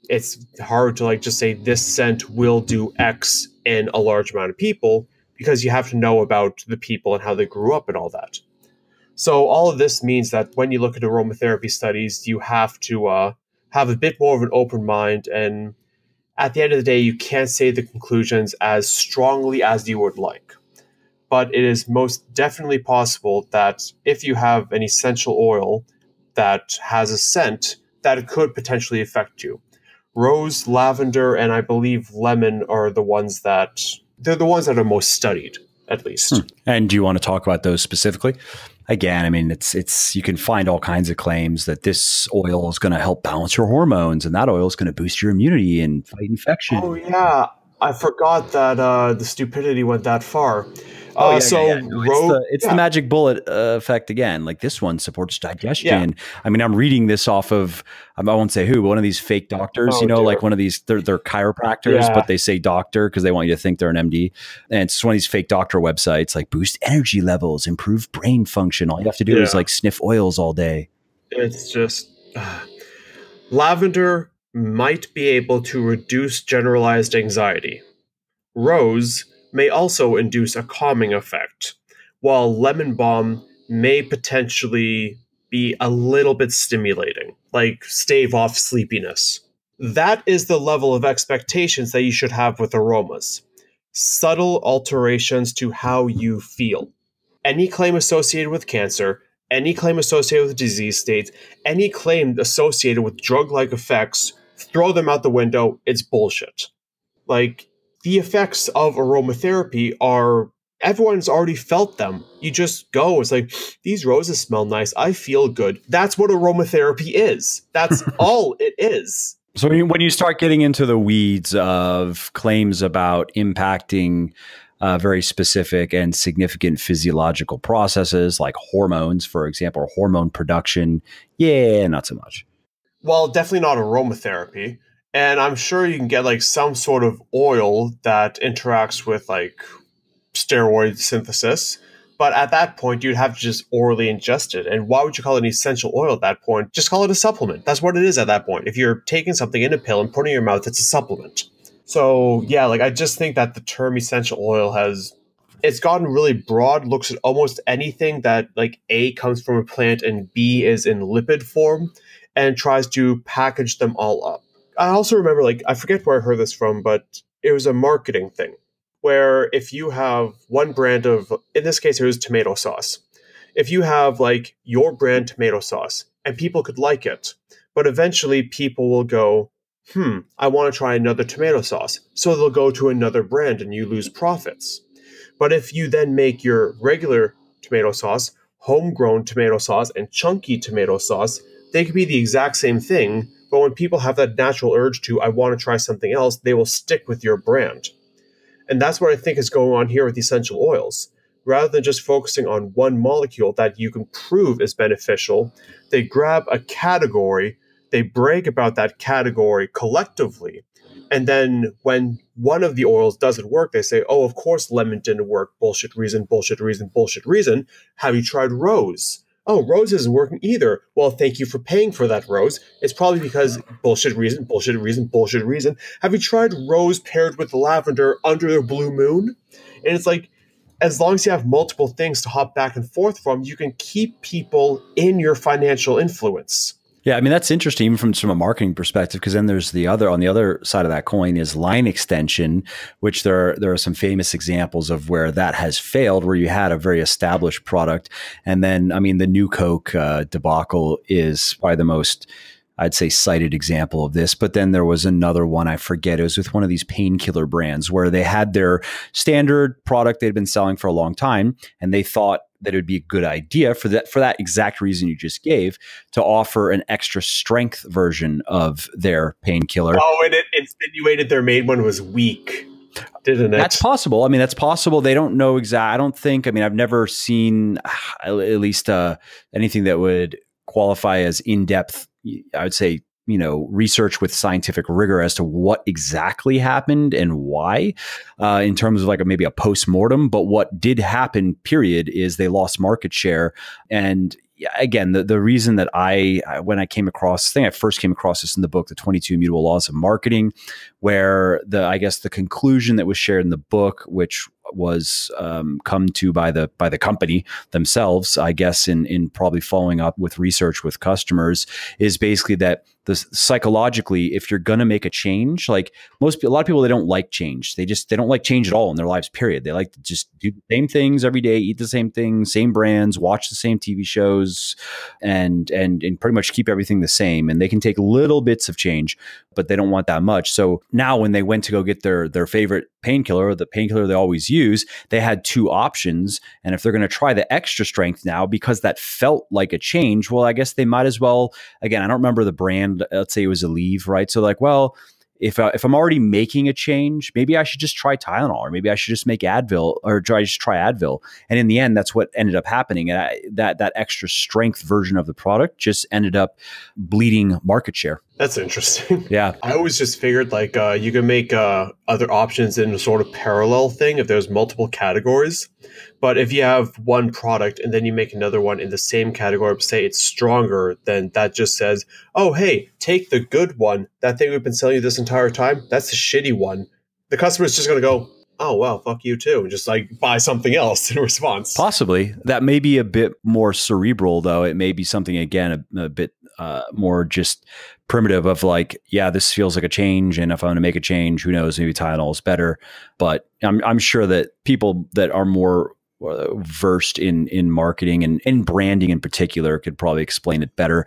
it's hard to like just say this scent will do X in a large amount of people, because you have to know about the people and how they grew up and all that. So all of this means that when you look at aromatherapy studies, you have to have a bit more of an open mind, and at the end of the day, you can't say the conclusions as strongly as you would like. But it is most definitely possible that if you have an essential oil that has a scent, that it could potentially affect you. Rose, lavender, and I believe lemon are the ones that are most studied, at least. And do you want to talk about those specifically? Again, I mean, it's you can find all kinds of claims that this oil is going to help balance your hormones, and that oil is going to boost your immunity and fight infection. Oh yeah, I forgot that the stupidity went that far. It's the magic bullet effect again. Like this one supports digestion. Yeah. I mean, I'm reading this off of, I won't say who, but one of these fake doctors, like one of these, they're chiropractors, but they say doctor because they want you to think they're an MD. And it's one of these fake doctor websites, like boost energy levels, improve brain function. All you have to do is like sniff oils all day. It's just, lavender might be able to reduce generalized anxiety. Rose may also induce a calming effect, while lemon balm may potentially be a little bit stimulating, like stave off sleepiness. That is the level of expectations that you should have with aromas. Subtle alterations to how you feel. Any claim associated with cancer, any claim associated with disease states, any claim associated with drug-like effects, throw them out the window, it's bullshit. Like, the effects of aromatherapy are, everyone's already felt them. You just go, it's like, these roses smell nice, I feel good. That's what aromatherapy is. That's all it is. So when you start getting into the weeds of claims about impacting very specific and significant physiological processes like hormones, for example, or hormone production, yeah, not so much. Well, definitely not aromatherapy. And I'm sure you can get like some sort of oil that interacts with like steroid synthesis. But at that point, you'd have to just orally ingest it. And why would you call it an essential oil at that point? Just call it a supplement. That's what it is at that point. If you're taking something in a pill and putting it in your mouth, it's a supplement. So yeah, like I just think that the term essential oil it's gotten really broad, looks at almost anything that like A comes from a plant and B is in lipid form, and tries to package them all up. I also remember, like, I forget where I heard this from, but it was a marketing thing where if you have one brand of, in this case, it was tomato sauce. If you have like your brand tomato sauce and people could like it, but eventually people will go, I want to try another tomato sauce. So they'll go to another brand and you lose profits. But if you then make your regular tomato sauce, homegrown tomato sauce, and chunky tomato sauce, they could be the exact same thing. But when people have that natural urge to, I want to try something else, they will stick with your brand. And that's what I think is going on here with essential oils. Rather than just focusing on one molecule that you can prove is beneficial, they grab a category, they brag about that category collectively, and then when one of the oils doesn't work, they say, oh, of course lemon didn't work. Bullshit reason, bullshit reason, bullshit reason. Have you tried rose? Oh, rose isn't working either. Well, thank you for paying for that rose. It's probably because bullshit reason, bullshit reason, bullshit reason. Have you tried rose paired with lavender under the blue moon? And it's like, as long as you have multiple things to hop back and forth from, you can keep people in your financial influence. Yeah, I mean, that's interesting even from a marketing perspective, because then there's on the other side of that coin is line extension, which there are some famous examples of where that has failed, where you had a very established product. And then, I mean, the New Coke debacle is probably the most, I'd say, cited example of this. But then there was another one, I forget, it was with one of these painkiller brands where they had their standard product they'd been selling for a long time, and they thought that it would be a good idea for that exact reason you just gave, to offer an extra strength version of their painkiller. Oh, and it insinuated their main one was weak, didn't it? That's possible. I mean, that's possible. They don't know exactly. I don't think, I mean, I've never seen at least anything that would qualify as in-depth, I would say, research with scientific rigor as to what exactly happened and why, in terms of like maybe a post-mortem. But what did happen, period, is they lost market share. And again, the reason that when I came across, I think I first came across this in the book, The 22 Immutable Laws of Marketing, where I guess the conclusion that was shared in the book, which was come to by the company themselves, I guess, in probably following up with research with customers, is basically that psychologically, if you're going to make a change, like a lot of people, they don't like change. They don't like change at all in their lives, period. They like to just do the same things every day, eat the same things, same brands, watch the same TV shows, and pretty much keep everything the same. And they can take little bits of change, but they don't want that much. So now when they went to go get their favorite painkiller, or the painkiller they always use, they had two options. And if they're going to try the extra strength now because that felt like a change, well, I guess they might as well, again, I don't remember the brand, let's say it was Aleve, right? So like, well, if I'm already making a change, maybe I should just try Tylenol, or maybe I should just make Advil, or try Advil. And in the end, that's what ended up happening. And that extra strength version of the product just ended up bleeding market share. That's interesting. Yeah. I always just figured like you can make other options in a sort of parallel thing if there's multiple categories. But if you have one product and then you make another one in the same category, say it's stronger, then that just says, oh, hey, take the good one. That thing we've been selling you this entire time, that's the shitty one. The customer's just going to go, oh, well, fuck you too, and just like buy something else in response. Possibly. That may be a bit more cerebral, though. It may be something, again, a bit more just primitive of like, yeah, this feels like a change. And if I'm going to make a change, who knows, maybe Tylenol is better. But I'm sure that people that are more versed in marketing and in branding in particular could probably explain it better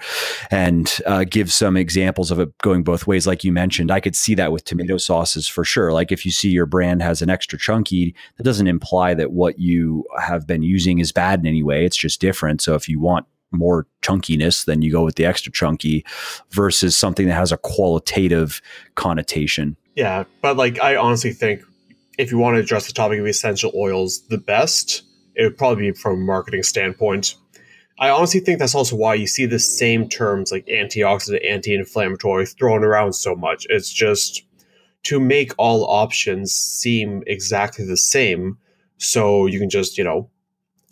and give some examples of it going both ways. Like you mentioned, I could see that with tomato sauces for sure. Like if you see your brand has an extra chunky, that doesn't imply that what you have been using is bad in any way. It's just different. So if you want more chunkiness, then you go with the extra chunky versus something that has a qualitative connotation. Yeah, but like I honestly think if you want to address the topic of essential oils, the best, it would probably be from a marketing standpoint. I honestly think that's also why you see the same terms like antioxidant, anti-inflammatory thrown around so much. It's just to make all options seem exactly the same so you can just,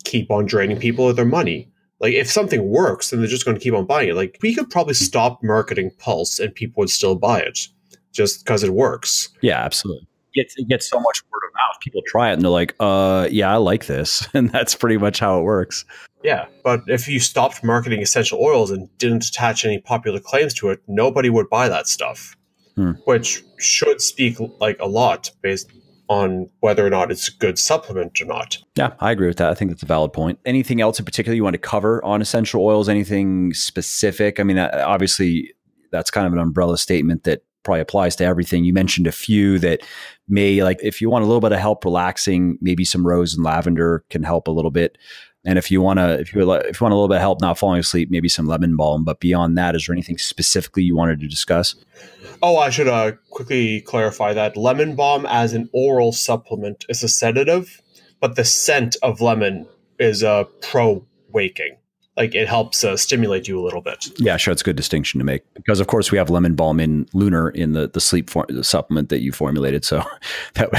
keep on draining people of their money. Like, if something works, then they're just going to keep on buying it. Like, we could probably stop marketing Pulse and people would still buy it just because it works. Yeah, absolutely. It gets so much word of mouth. People try it and they're like, yeah, I like this. And that's pretty much how it works. Yeah, but if you stopped marketing essential oils and didn't attach any popular claims to it, nobody would buy that stuff, which should speak like a lot based on whether or not it's a good supplement or not. Yeah, I agree with that. I think that's a valid point. Anything else in particular you want to cover on essential oils? Anything specific? I mean, obviously, that's kind of an umbrella statement that probably applies to everything. You mentioned a few that may, like, if you want a little bit of help relaxing, maybe some rose and lavender can help a little bit. And if you want a little bit of help not falling asleep, maybe some lemon balm. But beyond that, is there anything specifically you wanted to discuss? Oh, I should quickly clarify that lemon balm as an oral supplement is a sedative, but the scent of lemon is pro-waking. Like, it helps stimulate you a little bit. Yeah, sure. It's a good distinction to make because, of course, we have lemon balm in Lunar in the sleep the supplement that you formulated. So that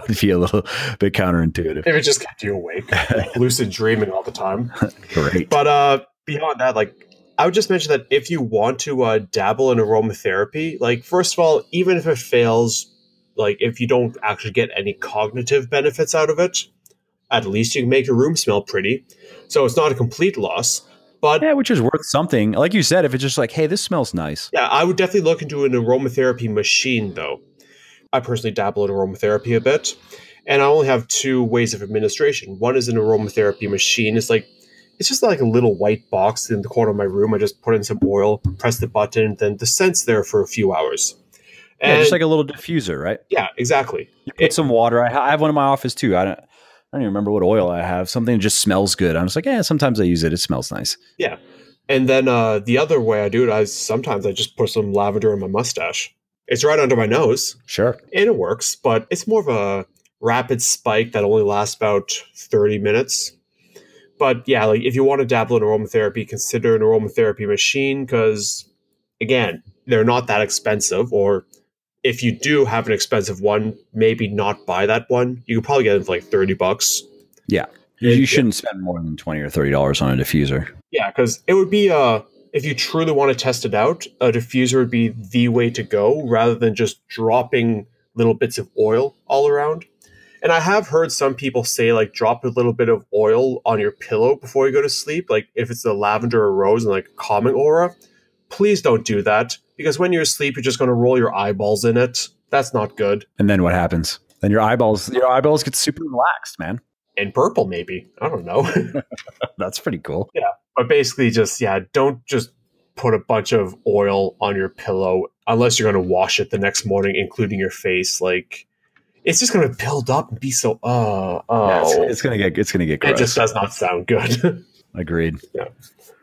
would be a little bit counterintuitive. If it just kept you awake, lucid dreaming all the time. Great. But beyond that, like, I would just mention that if you want to dabble in aromatherapy, like, first of all, even if it fails, like, if you don't actually get any cognitive benefits out of it, at least you can make your room smell pretty. So it's not a complete loss. But yeah, which is worth something. Like you said, if it's just like, hey, this smells nice. Yeah, I would definitely look into an aromatherapy machine, though. I personally dabble in aromatherapy a bit. And I only have two ways of administration. One is an aromatherapy machine. It's just like a little white box in the corner of my room. I just put in some oil, press the button, and then the scent's there for a few hours. And yeah, just like a little diffuser, right? Yeah, exactly. You put some water. I have one in my office too. I don't even remember what oil I have. Something that just smells good. I'm just like, yeah, sometimes I use it. It smells nice. Yeah. And then the other way I do it, sometimes I just put some lavender in my mustache. It's right under my nose. Sure. And it works, but it's more of a rapid spike that only lasts about 30 minutes. But yeah, like, if you want to dabble in aromatherapy, consider an aromatherapy machine because, again, they're not that expensive. Or if you do have an expensive one, maybe not buy that one. You could probably get it for like $30. Yeah. You shouldn't spend more than $20 or $30 on a diffuser. Yeah, because it would be, if you truly want to test it out, a diffuser would be the way to go rather than just dropping little bits of oil all around. And I have heard some people say, like, drop a little bit of oil on your pillow before you go to sleep. Like, if it's the lavender or rose and like a calming aura, please don't do that. Because when you're asleep, you're just going to roll your eyeballs in it. That's not good. And then what happens? Then your eyeballs get super relaxed, man. And purple, maybe. I don't know. That's pretty cool. Yeah. But basically don't just put a bunch of oil on your pillow unless you're going to wash it the next morning, including your face. Like, it's just going to build up and be so, Yeah, it's going to get gross. It just does not sound good. Agreed. Yeah.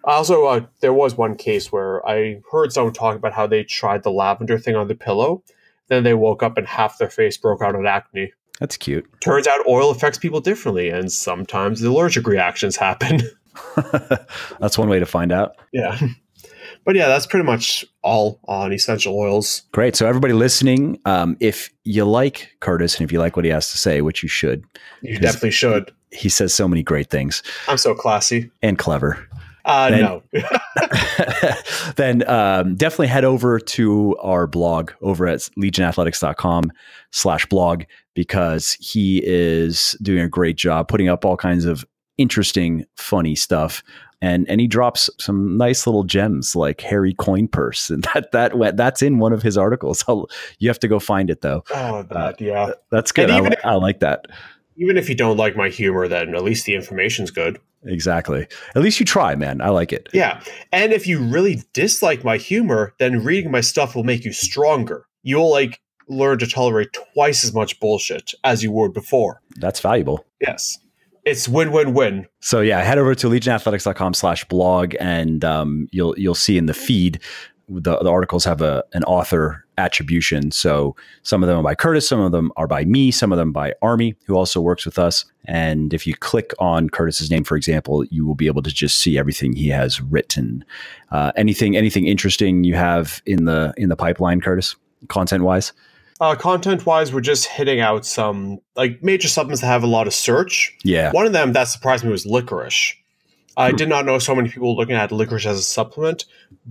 Also, there was one case where I heard someone talk about how they tried the lavender thing on the pillow. Then they woke up and half their face broke out in acne. That's cute. Turns out oil affects people differently, and sometimes allergic reactions happen. That's one way to find out. Yeah. But yeah, that's pretty much all on essential oils. Great. So everybody listening, if you like Curtis and if you like what he has to say, which you should. You definitely should. He says so many great things. I'm so classy. And clever. No. Then definitely head over to our blog over at legionathletics.com/blog because he is doing a great job putting up all kinds of interesting, funny stuff. And he drops some nice little gems like Harry coin purse, and that's in one of his articles. You have to go find it though. Oh, yeah, that's good. I like that. Even if you don't like my humor, then at least the information's good. Exactly. At least you try, man. I like it. Yeah, and if you really dislike my humor, then reading my stuff will make you stronger. You'll learn to tolerate twice as much bullshit as you would before. That's valuable. Yes. It's win-win-win. So yeah, head over to legionathletics.com/blog and you'll see in the feed the articles have an author attribution. So some of them are by Curtis, some of them are by me, some of them by Army, who also works with us. And if you click on Curtis's name, for example, you will be able to just see everything he has written. Anything interesting you have in the pipeline, Curtis, content-wise? Content-wise, we're just hitting out some like major supplements that have a lot of search. Yeah. One of them that surprised me was licorice. I did not know so many people looking at licorice as a supplement,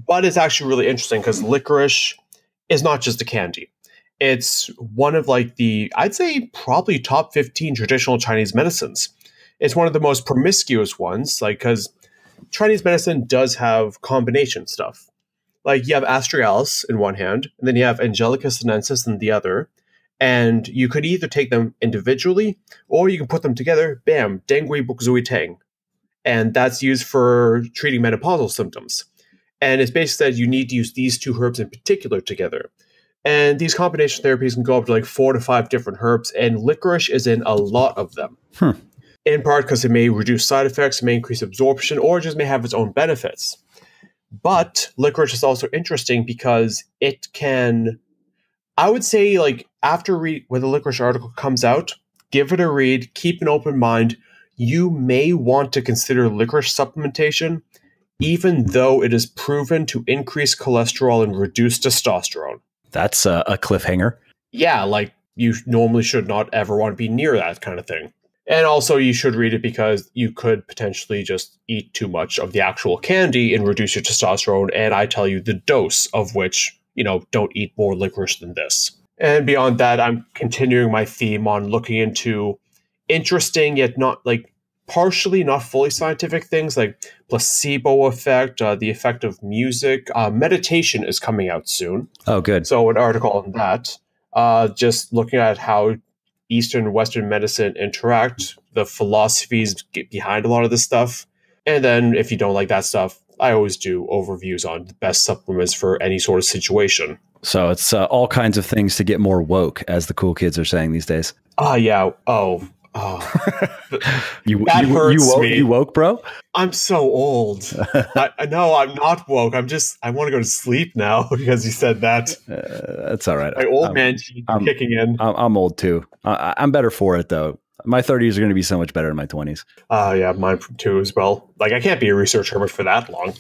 but it's actually really interesting because licorice is not just a candy. It's one of like I'd say probably top 15 traditional Chinese medicines. It's one of the most promiscuous ones, like because Chinese medicine does have combination stuff. Like you have Astralis in one hand, and then you have Angelica sinensis in the other. And you could either take them individually, or you can put them together. Bam, Dengui Buk Zui Tang. And that's used for treating menopausal symptoms. And it's basically that you need to use these two herbs in particular together. And these combination therapies can go up to like 4 to 5 different herbs, and licorice is in a lot of them. In part because it may reduce side effects, it may increase absorption, or just may have its own benefits. But licorice is also interesting because it can, I would say, like when the licorice article comes out, give it a read, keep an open mind. You may want to consider licorice supplementation, even though it is proven to increase cholesterol and reduce testosterone. That's a cliffhanger. Yeah, like you normally should not ever want to be near that kind of thing. And also you should read it because you could potentially just eat too much of the actual candy and reduce your testosterone. And I tell you the dose of which, don't eat more licorice than this. And beyond that, I'm continuing my theme on looking into interesting yet not like partially not fully scientific things like placebo effect, the effect of music. Meditation is coming out soon. Oh, good. So an article on that, just looking at how Eastern and Western medicine interact, the philosophies behind a lot of this stuff. And then if you don't like that stuff, I always do overviews on the best supplements for any sort of situation. So it's all kinds of things to get more woke, as the cool kids are saying these days. Yeah. Oh. You hurts me. You woke, bro? I'm so old. I know I'm not woke. I want to go to sleep now because you said that. That's all right. My old man kicking in. I'm old too. I'm better for it though. My 30s are going to be so much better than my 20s. Yeah, mine too as well. Like I can't be a research hermit for that long.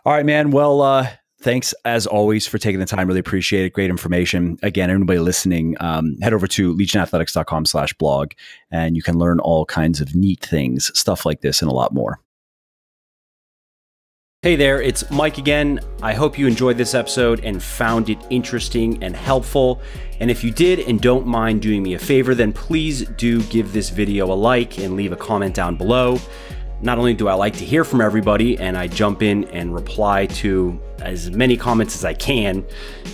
All right, man. Well, thanks as always for taking the time. Really appreciate it. Great information. Again, everybody listening, head over to legionathletics.com/blog and you can learn all kinds of neat things, stuff like this and a lot more. Hey there, it's Mike again. I hope you enjoyed this episode and found it interesting and helpful. And if you did and don't mind doing me a favor, then please do give this video a like and leave a comment down below. Not only do I like to hear from everybody and I jump in and reply to as many comments as I can,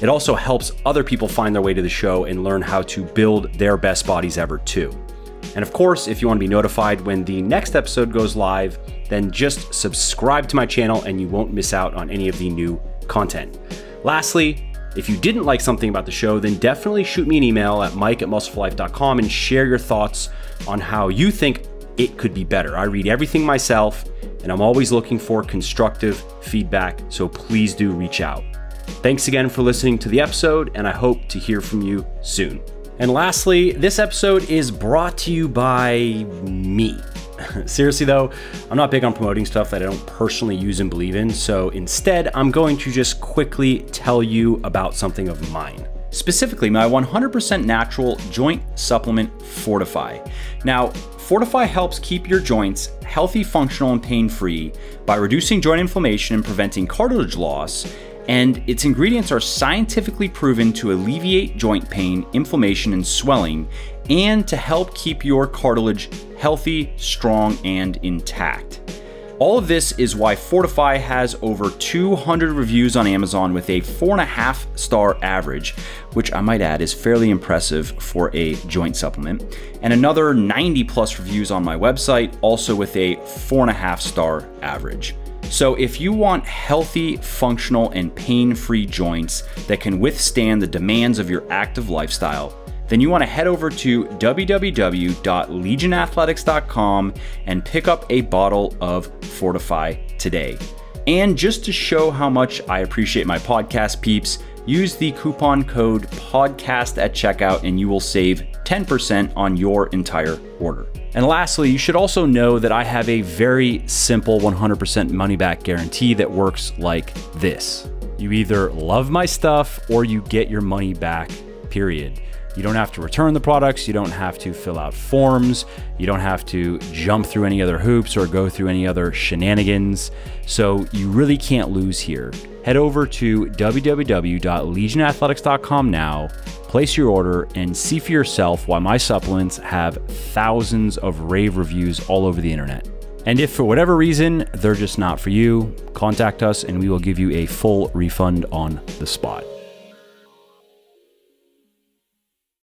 it also helps other people find their way to the show and learn how to build their best bodies ever too. And of course, if you want to be notified when the next episode goes live, then just subscribe to my channel and you won't miss out on any of the new content. Lastly, if you didn't like something about the show, then definitely shoot me an email at mike@muscleforlife.com and share your thoughts on how you think it could be better. I read everything myself and I'm always looking for constructive feedback, so please do reach out. Thanks again for listening to the episode and I hope to hear from you soon. And lastly, this episode is brought to you by me. Seriously though, I'm not big on promoting stuff that I don't personally use and believe in, so instead I'm going to just quickly tell you about something of mine. Specifically, my 100% natural joint supplement, Fortify. Now, Fortify helps keep your joints healthy, functional, and pain-free by reducing joint inflammation and preventing cartilage loss, and its ingredients are scientifically proven to alleviate joint pain, inflammation, and swelling, and to help keep your cartilage healthy, strong, and intact. All of this is why Fortify has over 200 reviews on Amazon with a 4.5-star average, which I might add is fairly impressive for a joint supplement, and another 90+ reviews on my website, also with a 4.5-star average. So if you want healthy, functional, and pain-free joints that can withstand the demands of your active lifestyle, then you want to head over to www.legionathletics.com and pick up a bottle of Fortify today. And just to show how much I appreciate my podcast peeps, use the coupon code podcast at checkout and you will save 10% on your entire order. And lastly, you should also know that I have a very simple 100% money back guarantee that works like this. You either love my stuff or you get your money back, period. You don't have to return the products. You don't have to fill out forms. You don't have to jump through any other hoops or go through any other shenanigans. So you really can't lose here. Head over to www.legionathletics.com now, place your order, and see for yourself why my supplements have thousands of rave reviews all over the internet. And if for whatever reason they're just not for you, contact us and we will give you a full refund on the spot.